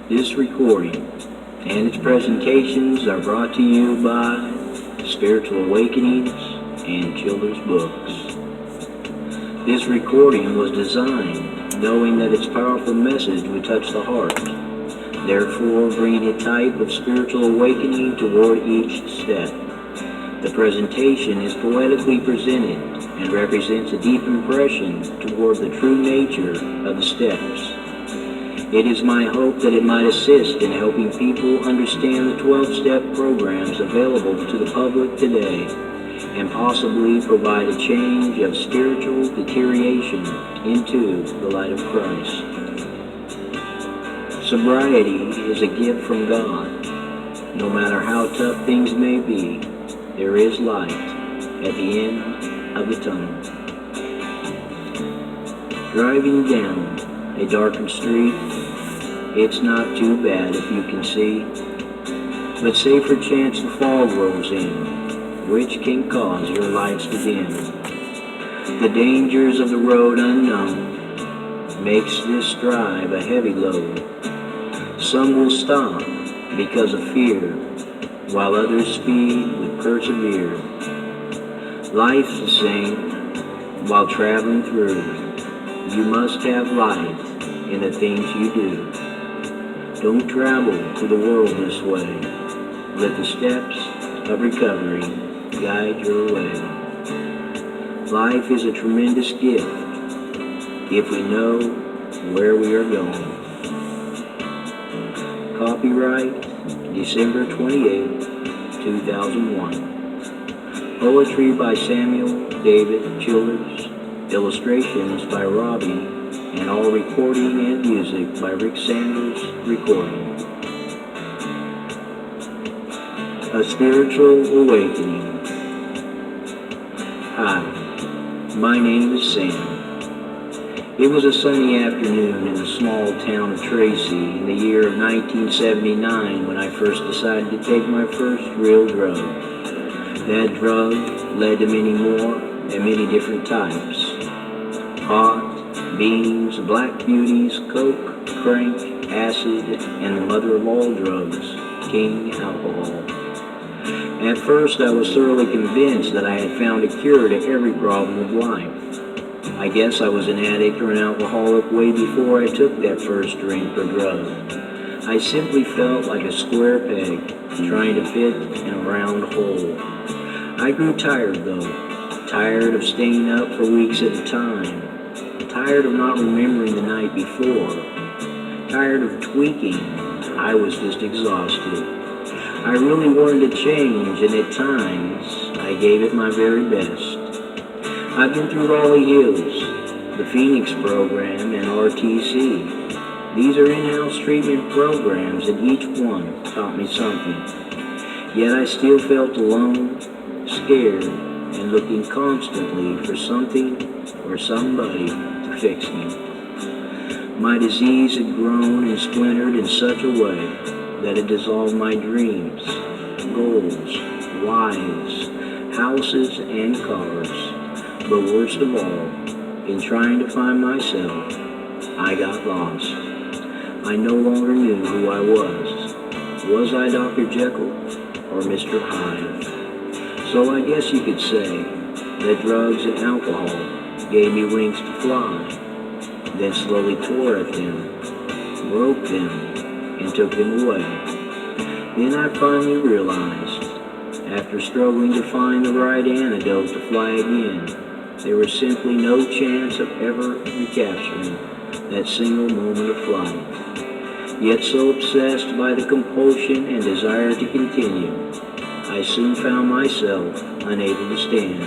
This recording and its presentations are brought to you by Spiritual Awakenings and Children's Books. This recording was designed knowing that its powerful message would touch the heart, therefore bringing a type of spiritual awakening toward each step. The presentation is poetically presented and represents a deep impression toward the true nature of the steps. It is my hope that it might assist in helping people understand the 12-step programs available to the public today and possibly provide a change of spiritual deterioration into the light of Christ. Sobriety is a gift from God. No matter how tough things may be, there is light at the end of the tunnel. Driving down a darkened street, it's not too bad if you can see, but say for chance the fog rolls in, which can cause your lights to dim. The dangers of the road unknown makes this drive a heavy load. Some will stop because of fear, while others speed with persevere. Life's the same while traveling through. You must have light in the things you do. Don't travel through the world this way. Let the steps of recovery guide your way. Life is a tremendous gift if we know where we are going. Copyright December 28, 2001. Poetry by Samuel David Childers. Illustrations by Robbie, and all recording and music by Rick Sanders Recording. A Spiritual Awakening. Hi, my name is Sam. It was a sunny afternoon in the small town of Tracy in the year of 1979 when I first decided to take my first real drug. That drug led to many more and many different types. Pot, beans, black beauties, coke, crank, acid, and the mother of all drugs, king alcohol. At first I was thoroughly convinced that I had found a cure to every problem of life. I guess I was an addict or an alcoholic way before I took that first drink or drug. I simply felt like a square peg trying to fit in a round hole. I grew tired though, tired of staying up for weeks at a time. Tired of not remembering the night before. Tired of tweaking. I was just exhausted. I really wanted to change, and at times, I gave it my very best. I've been through Raleigh Hills, the Phoenix program, and RTC. These are in-house treatment programs, and each one taught me something. Yet I still felt alone, scared, and looking constantly for something or somebody to fix me. My disease had grown and splintered in such a way that it dissolved my dreams, goals, wives, houses, and cars. But worst of all, in trying to find myself, I got lost. I no longer knew who I was. Was I Dr. Jekyll or Mr. Hyde? So I guess you could say that drugs and alcohol gave me wings to fly, then slowly tore at them, broke them, and took them away. Then I finally realized, after struggling to find the right antidote to fly again, there was simply no chance of ever recapturing that single moment of flight. Yet so obsessed by the compulsion and desire to continue, I soon found myself unable to stand,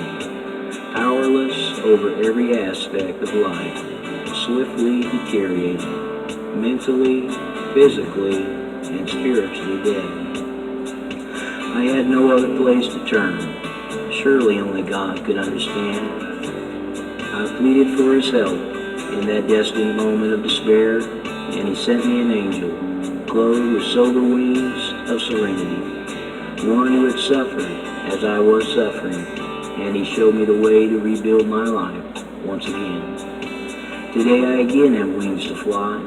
powerless over every aspect of life, swiftly deteriorating, mentally, physically, and spiritually dead. I had no other place to turn. Surely only God could understand. I pleaded for His help in that destined moment of despair, and He sent me an angel, clothed with sober wings of serenity, one who had suffered as I was suffering, and He showed me the way to rebuild my life once again. Today I again have wings to fly,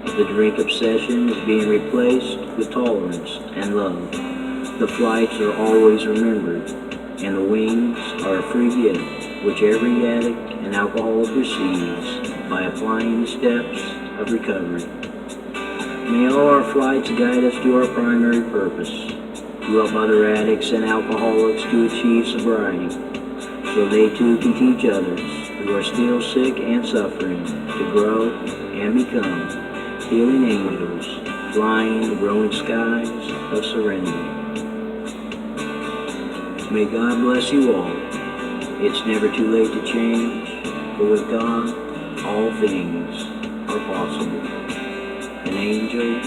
The drink obsession is being replaced with tolerance and love. The flights are always remembered, and the wings are a free gift which every addict and alcoholic receives by applying the steps of recovery. May all our flights guide us to our primary purpose, to help other addicts and alcoholics to achieve sobriety, so they too can teach others who are still sick and suffering to grow and become healing angels flying the growing skies of serenity. May God bless you all. It's never too late to change, for with God, all things are possible. An angel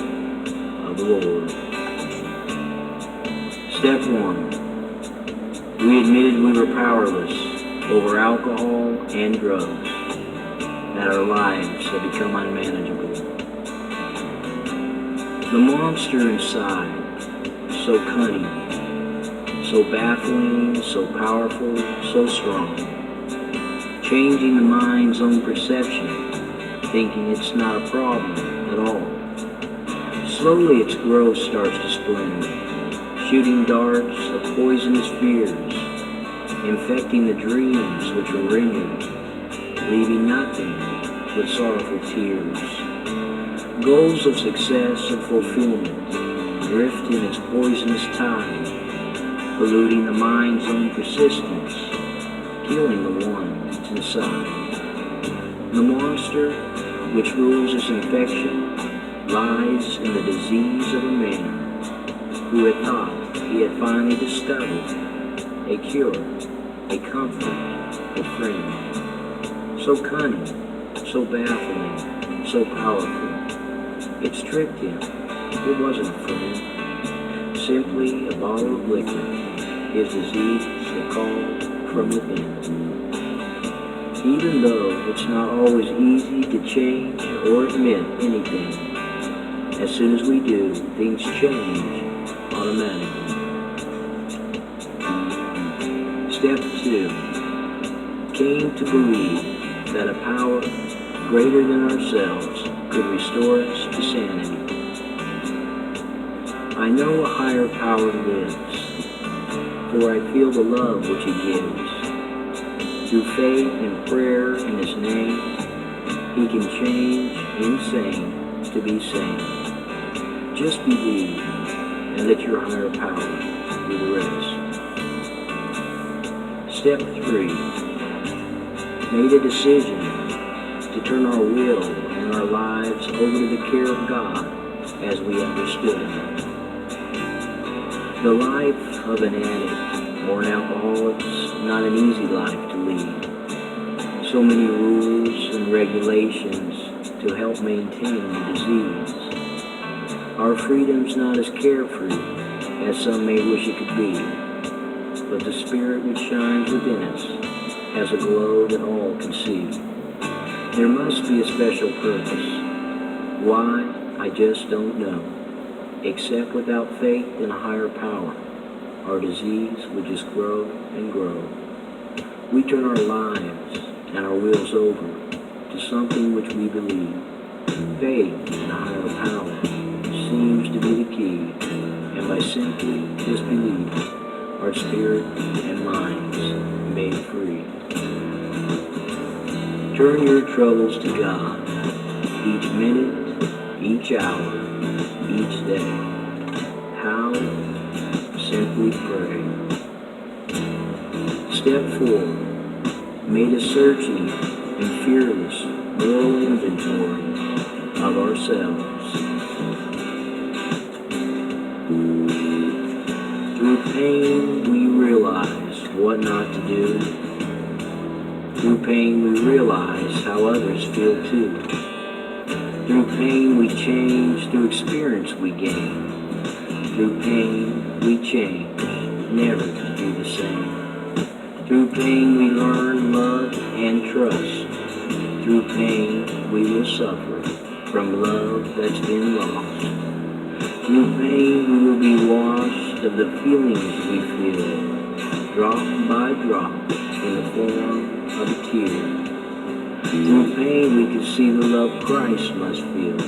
of the Lord. Step 1. We admitted we were powerless over alcohol and drugs, that our lives had become unmanageable. The monster inside, so cunning, so baffling, so powerful, so strong, changing the mind's own perception, thinking it's not a problem at all. Slowly its growth starts to splinter, shooting darts of poisonous fears, infecting the dreams which were rendered, leaving nothing but sorrowful tears. Goals of success and fulfillment drift in its poisonous tide, polluting the mind's own persistence, killing the one that's inside. The monster which rules this infection lies in the disease of a man who had thought he had finally discovered a cure, a comfort, a friend. So cunning, so baffling, so powerful. It's tricked him. It wasn't a friend. Simply a bottle of liquor, his disease had called from within. Even though it's not always easy to change or admit anything, as soon as we do, things change automatically. Step 2. Came to believe that a power greater than ourselves could restore us to sanity. I know a higher power lives, for I feel the love which he gives. Through faith and prayer in his name, he can change insane to be sane. Just believe and let your higher power do the rest. Step 3. Made a decision to turn our will and our lives over to the care of God as we understood it. The life of an addict or an alcoholic's not an easy life to lead. So many rules and regulations to help maintain the disease. Our freedom's not as carefree as some may wish it could be, but the spirit which shines within us has a glow that all can see. There must be a special purpose. Why, I just don't know. Except without faith in a higher power, our disease would just grow and grow. We turn our lives and our wills over to something which we believe. Faith in a higher power seems to be the key, and by simply disbelieving, our spirit and minds made free. Turn your troubles to God, each minute, each hour, each day. How? Simply pray. Step 4. Made a searching and fearless moral inventory of ourselves. Through pain we realize what not to do. Through pain we realize how others feel too. Through pain we change, through experience we gain. Through pain we change, never to be the same. Through pain we learn love and trust. Through pain we will suffer from love that's been lost. Through pain we will be washed of the feelings we feel, drop by drop in the form of a tear. Through pain we can see the love Christ must feel,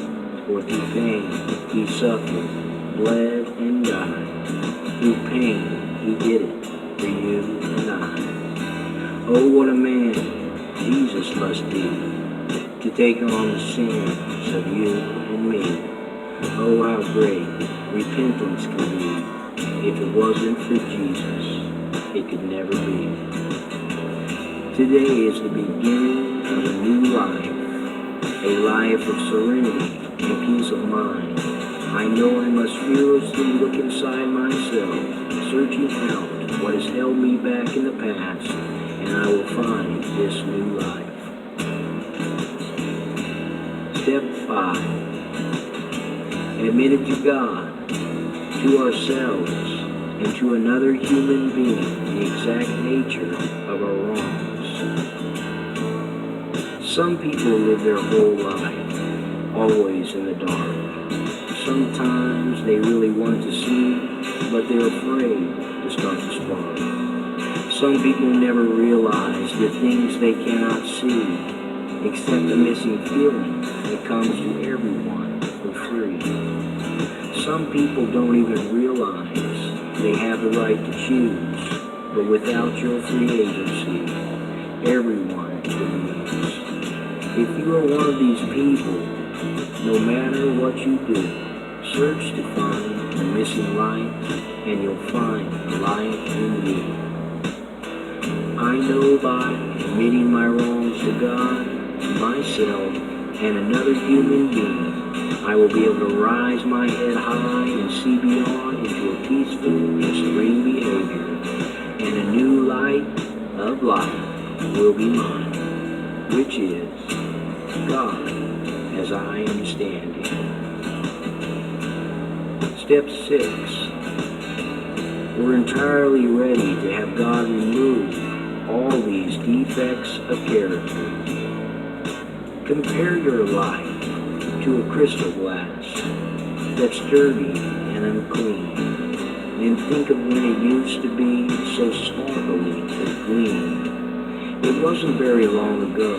For through pain he suffered, bled, and died. Through pain he did it for you and I. Oh, what a man Jesus must be to take on the sins of you and me. Oh, how great repentance can be. If it wasn't for Jesus, it could never be. Today is the beginning of a new life, a life of serenity and peace of mind. I know I must fearlessly look inside myself, searching out what has held me back in the past, and I will find this new life. Step 5. Admit it to God, to ourselves, and to another human being the exact nature of our wrongs. Some people live their whole life always in the dark. Sometimes they really want to see, but they're afraid to start to spark. Some people never realize the things they cannot see, except the missing feeling that comes to everyone for free. Some people don't even realize they have the right to choose, but without your free agency, everyone will lose. If you are one of these people, no matter what you do, search to find the missing light, and you'll find the light in you. I know by admitting my wrongs to God, myself, and another human being, I will be able to rise my head high and see beyond into a peaceful and serene behavior, and a new light of life will be mine, which is God as I am standing. Step 6. We're entirely ready to have God remove all these defects of character. Compare your life to a crystal glass that's dirty and unclean, and think of when it used to be so sparkly and clean. It wasn't very long ago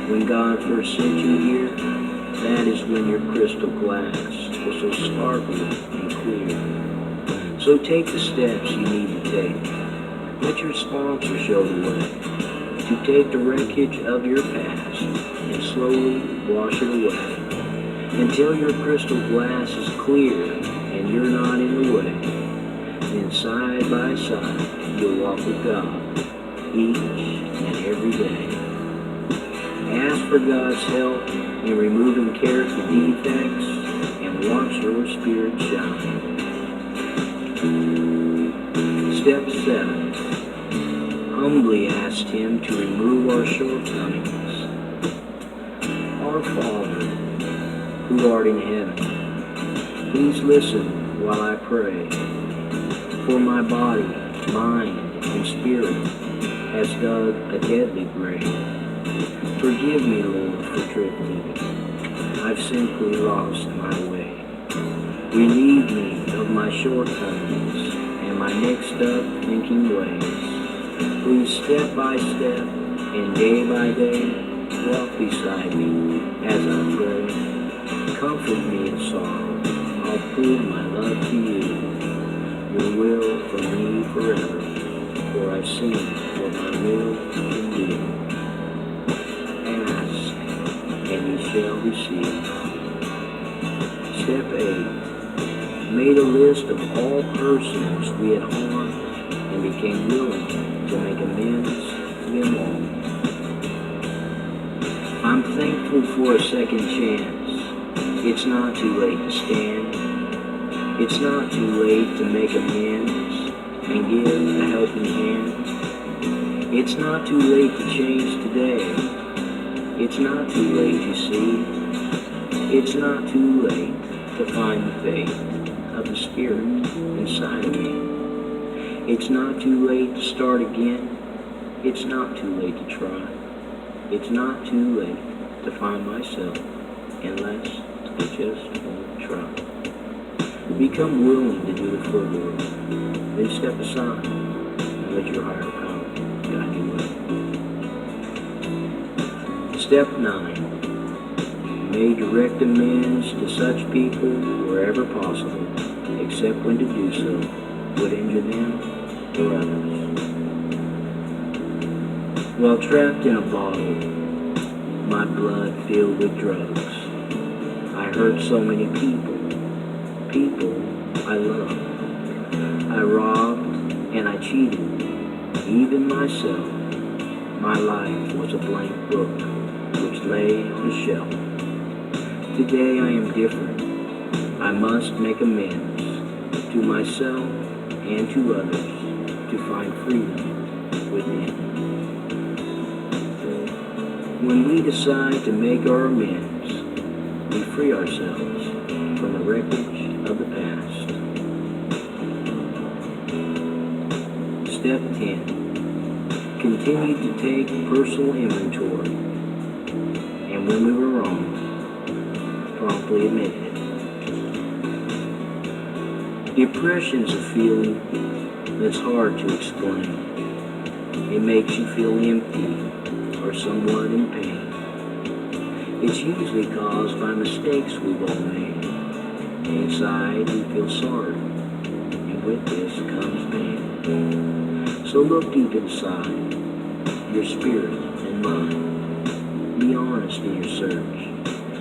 when God first sent you here. That is when your crystal glass was so sparkly and clear. So take the steps you need to take. Let your sponsor show the way to take the wreckage of your past and slowly wash it away until your crystal glass is clear and you're not in the way. Then side by side you'll walk with God each and every day. Ask for God's help in removing character defects and watch your spirit shine. Step 7. Humbly ask Him to remove our shortcomings. Our Father, who art in heaven, please listen while I pray. For my body, mind, and spirit has dug a deadly grave. Forgive me, Lord, for drifting. I've simply lost my way. Relieve me of my shortcomings and my mixed-up thinking ways. Please, step by step and day by day, walk beside me as I pray. Comfort me in sorrow. I'll prove my love to you. Your will for me forever, for I've seen what my will can do. Ask, and you shall receive. Step 8. Made a list of all persons we had harmed and became willing to make amends to them all. I'm thankful for a second chance. It's not too late to stand. It's not too late to make amends and give a helping hand. It's not too late to change today. It's not too late, you see. It's not too late to find the faith of the Spirit inside of me. It's not too late to start again. It's not too late to try. It's not too late to find myself unless I just won't try. Become willing to do the footwork. Then step aside and let your higher power guide your way. Step 9. may direct amends to such people wherever possible, except when to do so would injure them or others. While trapped in a bottle, my blood filled with drugs, I hurt so many people I loved. I robbed and I cheated, even myself. My life was a blank book which lay on a shelf. Today I am different. I must make amends to myself and to others to find freedom within. When we decide to make our amends, we free ourselves from the wreckage of the past. Step 10. Continue to take personal inventory, and when we were wrong, promptly admit it. Depression's a feeling that's hard to explain. It makes you feel empty or somewhat in pain. It's usually caused by mistakes we've all made. Inside, we feel sorry, and with this comes pain. So look deep inside your spirit and mind. Be honest in your search,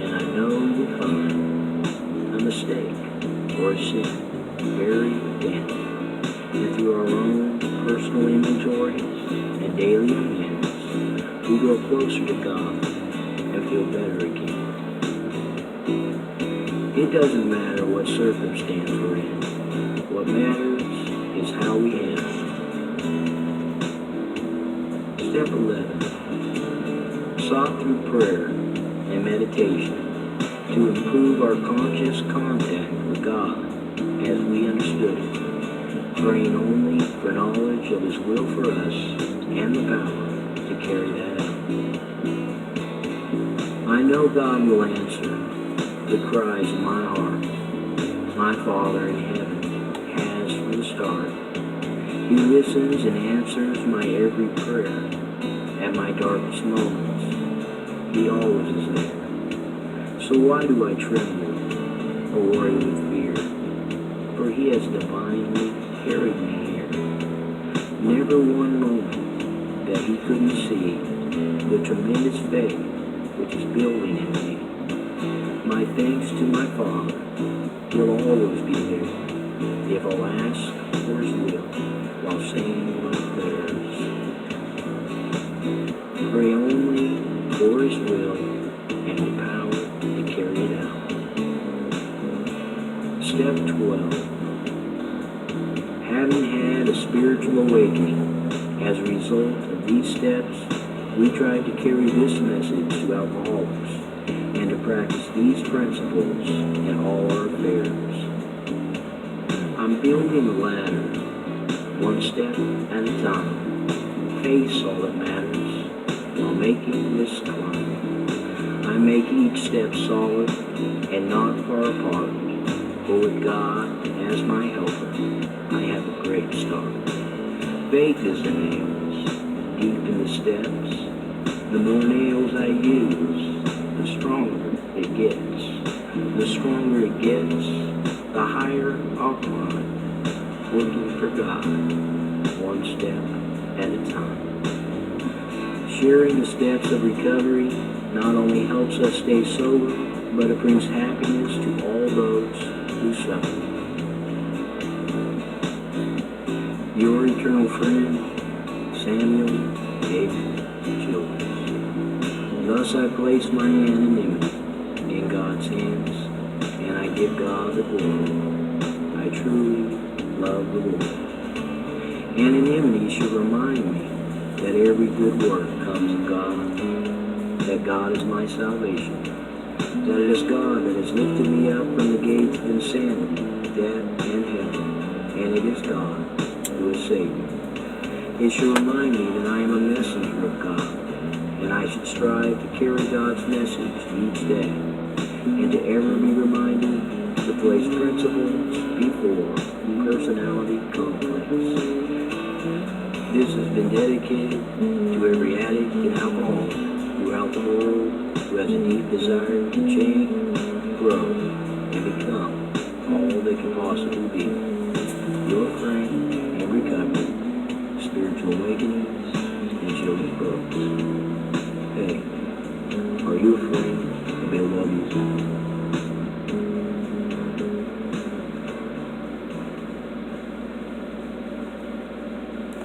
and I know you'll find a mistake or a sin buried within. And through our own personal inventories and daily amends, we grow closer to God and feel better again. It doesn't matter what circumstance we're in. What matters is how we handle it. Step 11. Sought through prayer and meditation to improve our conscious contact with God as we understood it, praying only for knowledge of His will for us and the power to carry that out. I know God will answer the cries of my heart. My Father in heaven has from the start. He listens and answers my every prayer. At my darkest moments, He always is there. So why do I tremble or worry with fear? For He has divinely carried me here. Never one moment that He couldn't see the tremendous faith which is building in me. My thanks to my Father will always be there if I'll ask for His will while saying my prayers. Pray only for His will and the power to carry it out. Step 12. Having had a spiritual awakening as a result of these steps, we tried to carry this message to alcoholics and to practice these principles in all our affairs. I'm building a ladder, one step at a time. Face all that matters while making this climb. I make each step solid and not far apart, for with God as my helper, I have a great start. Faith is the nails, deep in the steps. The more nails I use, the stronger it gets. The stronger it gets, the higher I'll climb, working for God, one step at a time. Sharing the steps of recovery not only helps us stay sober, but it brings happiness to all those who suffer. Your eternal friend, Samuel David Childers. Thus I place my anonymity in God's hands, and I give God the glory. I truly love the Lord. Anonymity should remind me that every good work comes of God, that God is my salvation, that it is God that has lifted me up from the gates of insanity, death, and hell, and it is God who has saved me. It should remind me that I am a messenger of God, and I should strive to carry God's message each day, and to ever be reminded to place principles before personality complex. This has been dedicated to every addict and alcoholic throughout the world who has a deep desire to change, grow, and become all they can possibly be. Your friend, Henry Kuiper, Spiritual Awakenings and Children's Books. Hey, are you a friend? Maybe I love you.